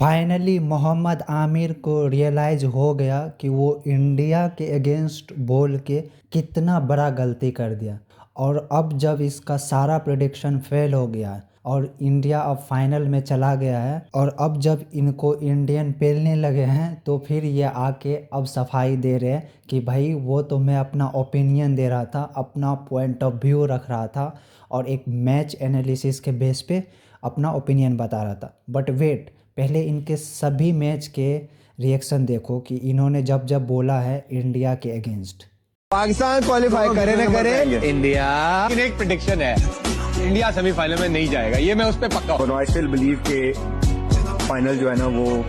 Finally Mohammad Aamir को realise हो गया कि वो इंडिया के अगेंस्ट बोल के कितना बड़ा गलती कर दिया। और अब जब इसका सारा प्रेडिक्शन फेल हो गया है और इंडिया अब फाइनल में चला गया है और अब जब इनको इंडियन पेलने लगे हैं तो फिर ये आके अब सफाई दे रहे हैं कि भाई वो तो मैं अपना ओपिनियन दे रहा था, अपना पॉइंट ऑफ व्यू रख रहा था और एक मैच एनालिसिस के बेस पे अपना ओपिनियन बता रहा था। बट वेट, पहले इनके सभी मैच के रिएक्शन देखो कि इन्होंने जब जब बोला है इंडिया के अगेंस्ट। पाकिस्तान क्वालिफाई करे न करे इंडिया, लेकिन एक प्रेडिक्शन है, इंडिया सेमीफाइनल में नहीं जाएगा, ये मैं उस पर पक्का हूँ। आई स्टिल बिलीव के फाइनल जो है ना वो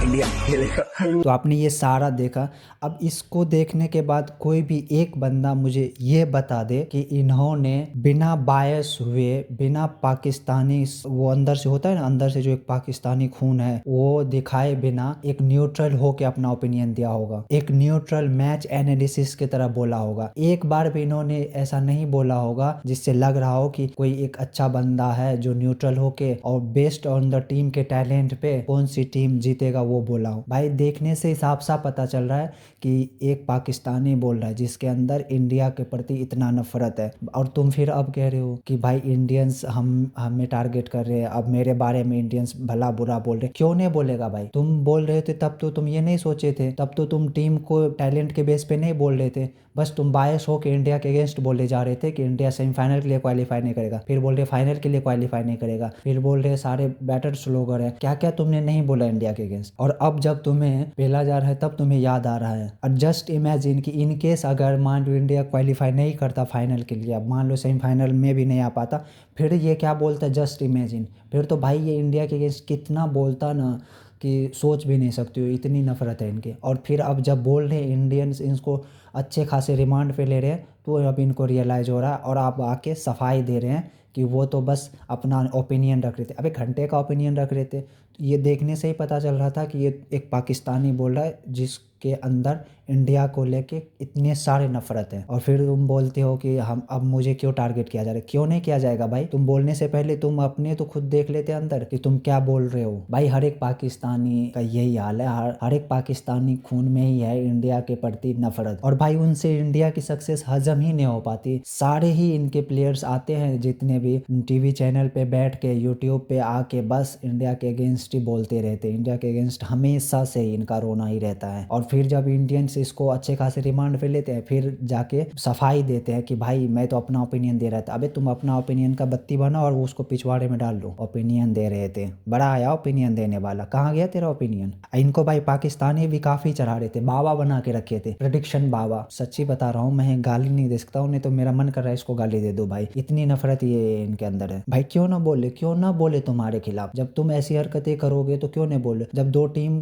इंडिया खेलेगा। तो आपने ये सारा देखा। अब इसको देखने के बाद कोई भी एक बंदा मुझे ये बता दे कि इन्होंने बिना बायस हुए, बिना पाकिस्तानी, वो अंदर से होता है ना, अंदर से जो एक पाकिस्तानी खून है वो दिखाए बिना एक न्यूट्रल हो के अपना ओपिनियन दिया होगा, एक न्यूट्रल मैच एनालिसिस की तरह बोला होगा। एक बार भी इन्होंने ऐसा नहीं बोला होगा जिससे लग रहा हो कि कोई एक अच्छा बंदा है जो न्यूट्रल होके और बेस्ड ऑन द टीम के टैलेंट पे कौन सी टीम जीतेगा वो बोला हो। भाई देखने से साफ साफ पता चल रहा है कि एक पाकिस्तानी बोल रहा है जिसके अंदर इंडिया के प्रति इतना नफरत है, और तुम फिर अब कह रहे हो कि भाई इंडियंस हमें टारगेट कर रहे हैं, अब मेरे बारे में इंडियंस भला बुरा बोल रहे। क्यों नहीं बोलेगा भाई? तुम बोल रहे थे तब तो तुम ये नहीं सोचे थे, तब तो तुम टीम को टैलेंट के बेस पे नहीं बोल रहे थे, बस तुम बायस हो के इंडिया के अगेंस्ट बोले जा रहे थे कि इंडिया सेमीफाइनल के लिए क्वालिफाई नहीं करेगा, फिर बोल रहे फाइनल के लिए क्वालिफाई नहीं करेगा, फिर बोल रहे सारे बैटर स्लोगर है, क्या क्या तुमने नहीं बोला इंडिया के अगेंस्ट। और अब जब तुम्हें पेला जा रहा है तब तुम्हें याद आ रहा है। और जस्ट इमेजिन कि इन केस अगर मान लो इंडिया क्वालिफाई नहीं करता फाइनल के लिए, अब मान लो सेमीफाइनल में भी नहीं आ पाता, फिर ये क्या बोलता, जस्ट इमेजिन, फिर तो भाई ये इंडिया के अगेंस्ट कितना बोलता ना कि सोच भी नहीं सकती हो, इतनी नफरत है इनके। और फिर अब जब बोल रहे हैं इंडियंस इनको अच्छे खासे रिमांड पे ले रहे हैं तो अब इनको रियलाइज़ हो रहा है और आप आके सफाई दे रहे हैं कि वो तो बस अपना ओपिनियन रख रहे थे। अबे घंटे का ओपिनियन रख रहे थे, ये देखने से ही पता चल रहा था कि ये एक पाकिस्तानी बोल रहा है जिसके अंदर इंडिया को लेके इतने सारे नफरत है। और फिर तुम बोलते हो कि हम अब मुझे क्यों टारगेट किया जा रहा है। क्यों नहीं किया जाएगा भाई? तुम बोलने से पहले तुम अपने तो खुद देख लेते अंदर कि तुम क्या बोल रहे हो। भाई हर एक पाकिस्तानी का यही हाल है, हर एक पाकिस्तानी खून में ही है इंडिया के प्रति नफरत। और भाई उनसे इंडिया की सक्सेस हजम ही नहीं हो पाती। सारे ही इनके प्लेयर्स आते हैं जितने भी टीवी चैनल पे बैठ के, यूट्यूब पे आके बस इंडिया के अगेंस्ट ही बोलते रहते हैं, इंडिया के अगेंस्ट हमेशा से ही इनका रोना ही रहता है। और फिर जब इंडियंस इसको अच्छे खासे रिमांड पे लेते हैं फिर जाके सफाई देते हैं कि भाई मैं तो अपना ओपिनियन दे रहा था। अबे तुम अपना ओपिनियन का बत्ती बना और उसको पिछवाड़े में डाल लो। ओपिनियन दे रहे थे, बड़ा आया ओपिनियन देने वाला, कहाँ गया तेरा ओपिनियन? इनको भाई पाकिस्तानी भी काफी चढ़ा रहे थे, बाबा बना के रखे थे, प्रेडिक्शन बाबा। सच्ची बता रहा हूँ, मैं गाली नहीं दे सकता हूँ, नहीं तो मेरा मन कर रहा है इसको गाली दे दो भाई, इतनी नफरत ये इनके अंदर है। भाई क्यों ना बोले, क्यों ना बोले तुम्हारे खिलाफ? जब तुम ऐसी हरकतें करोगे तो क्यों नहीं बोले? जब दो टीम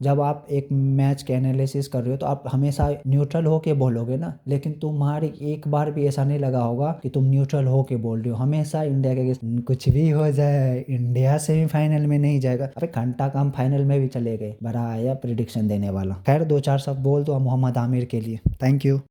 जब आप एक मैच के एनालिसिस कर रहे हो तो आप हमेशा न्यूट्रल होके बोलोगे ना, लेकिन तुम्हारे एक बार भी ऐसा नहीं लगा होगा कि तुम न्यूट्रल होके बोल रहे हो। हमेशा इंडिया के कुछ भी हो जाए इंडिया सेमीफाइनल में नहीं जाएगा। अबे घंटा काम फाइनल में भी चले गए, बड़ा आया प्रिडिक्शन देने वाला। खैर दो चार शब्द बोल दो मोहम्मद आमिर के लिए। Thank you.